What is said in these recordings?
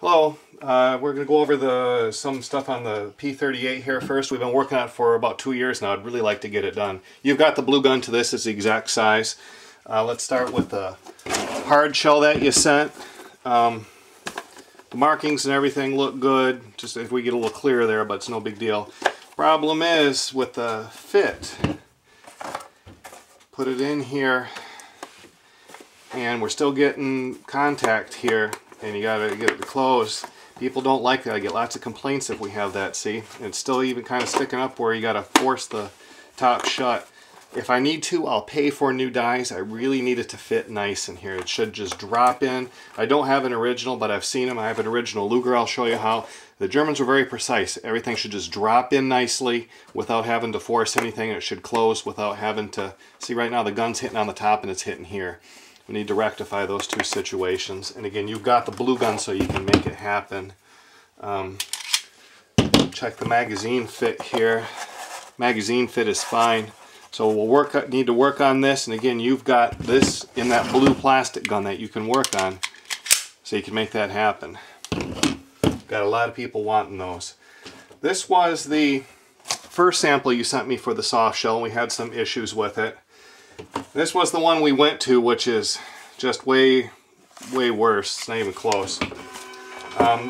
Hello, we're going to go over some stuff on the P38 here first. We've been working on it for about 2 years now. I'd really like to get it done. You've got the blue gun to this, it's the exact size. Let's start with the hard shell that you sent. The markings and everything look good, just if we get a little clearer there, but it's no big deal. Problem is with the fit. Put it in here and we're still getting contact here. And you gotta get it to close. People don't like that. I get lots of complaints if we have that, see? It's still even kind of sticking up where you gotta force the top shut. If I need to, I'll pay for new dies. I really need it to fit nice in here. It should just drop in. I don't have an original, but I've seen them. I have an original Luger. I'll show you how. The Germans were very precise. Everything should just drop in nicely without having to force anything. It should close without having to... See, right now the gun's hitting on the top and it's hitting here. We need to rectify those two situations. And again, you've got the blue gun so you can make it happen. Check the magazine fit here. Magazine fit is fine. So we'll need to work on this. And again, you've got this in that blue plastic gun that you can work on. So you can make that happen. Got a lot of people wanting those. This was the first sample you sent me for the soft shell. We had some issues with it. This was the one we went to, which is just way worse. It's not even close.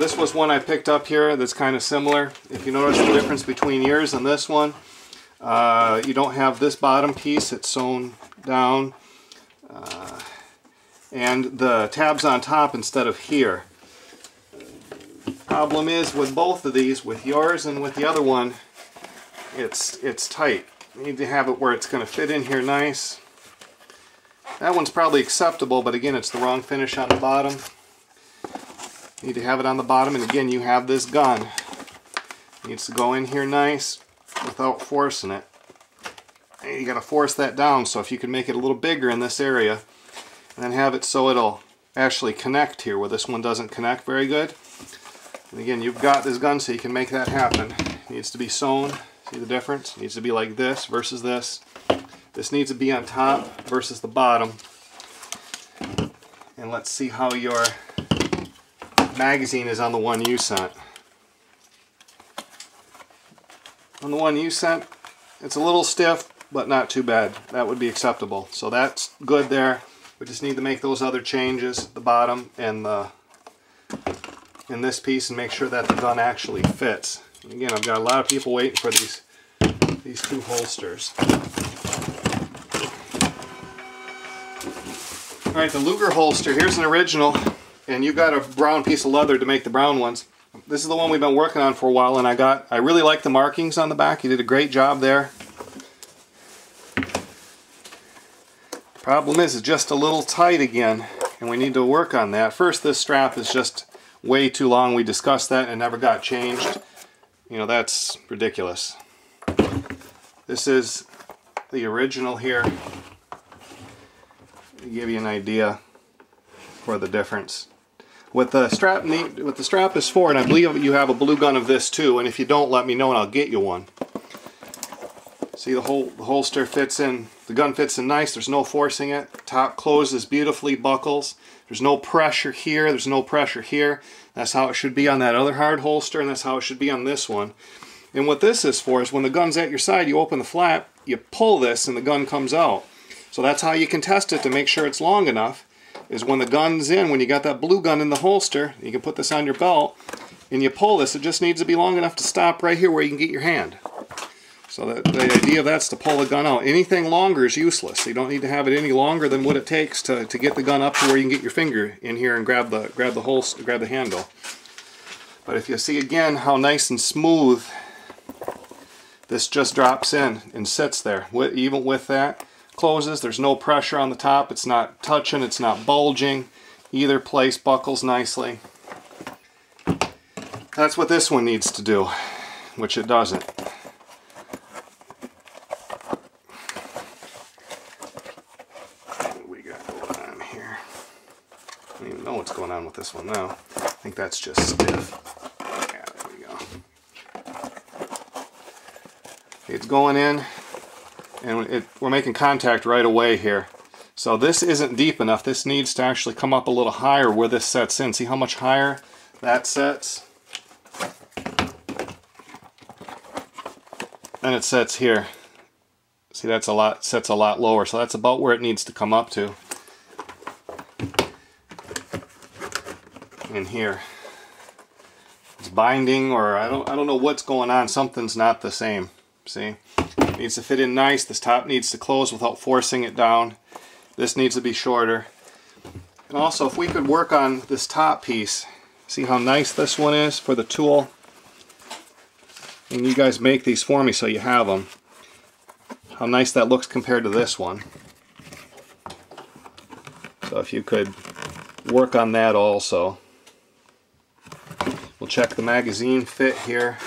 This was one I picked up here that's kind of similar. If you notice the difference between yours and this one, you don't have this bottom piece. It's sewn down. And the tab's on top instead of here. Problem is with both of these, with yours and with the other one, it's tight. You need to have it where it's going to fit in here nice. That one's probably acceptable, but again, it's the wrong finish on the bottom. You need to have it on the bottom, and again, you have this gun. It needs to go in here nice without forcing it. And you got to force that down, so if you can make it a little bigger in this area, and then have it so it'll actually connect here, where this one doesn't connect very good. And again, you've got this gun so you can make that happen. It needs to be sewn. See the difference? It needs to be like this versus this. This needs to be on top versus the bottom. And let's see how your magazine is on the one you sent. On the one you sent, it's a little stiff, but not too bad. That would be acceptable. So that's good there. We just need to make those other changes, the bottom and in this piece, and make sure that the gun actually fits. And again, I've got a lot of people waiting for these two holsters. Alright, the Luger holster, here's an original, and you've got a brown piece of leather to make the brown ones. This is the one we've been working on for a while, and I really like the markings on the back. You did a great job there. Problem is, it's just a little tight again, and we need to work on that. First, this strap is just way too long. We discussed that and it never got changed. You know, that's ridiculous. This is the original here. To give you an idea for the difference. What the strap is for, and I believe you have a blue gun of this too, and if you don't, let me know and I'll get you one. See, the holster fits in, the gun fits in nice, there's no forcing it. Top closes beautifully, buckles. There's no pressure here, there's no pressure here. That's how it should be on that other hard holster, and that's how it should be on this one. And what this is for is when the gun's at your side, you open the flap, you pull this, and the gun comes out. So that's how you can test it to make sure it's long enough, is when the gun's in, when you got that blue gun in the holster, you can put this on your belt, and you pull this, it just needs to be long enough to stop right here where you can get your hand. So the idea of that's to pull the gun out. Anything longer is useless. You don't need to have it any longer than what it takes to get the gun up to where you can get your finger in here and grab the holster, grab the handle. But if you see again how nice and smooth this just drops in and sits there, even with that, closes, there's no pressure on the top, it's not touching, it's not bulging, either place buckles nicely. That's what this one needs to do, which it doesn't. What we got going on here? I don't even know what's going on with this one now. I think that's just stiff. Yeah, there we go. It's going in, and we're making contact right away here. So this isn't deep enough. This needs to actually come up a little higher where this sets in. See how much higher that sets. And it sets here. See, that's sets a lot lower, so that's about where it needs to come up to. In here. It's binding, or I don't know what's going on. Something's not the same. See? It needs to fit in nice. This top needs to close without forcing it down. This needs to be shorter. And also, if we could work on this top piece, see how nice this one is for the tool? And you guys make these for me so you have them. How nice that looks compared to this one. So if you could work on that also. We'll check the magazine fit here.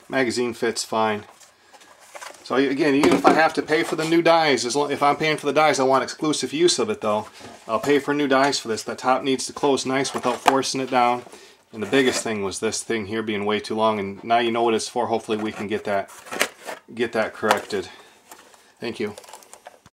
Magazine fits fine. So again, even if I have to pay for the new dies, if I'm paying for the dies, I want exclusive use of it though. I'll pay for new dies for this. That top needs to close nice without forcing it down. And the biggest thing was this thing here being way too long, and now you know what it's for. Hopefully we can get that corrected. Thank you.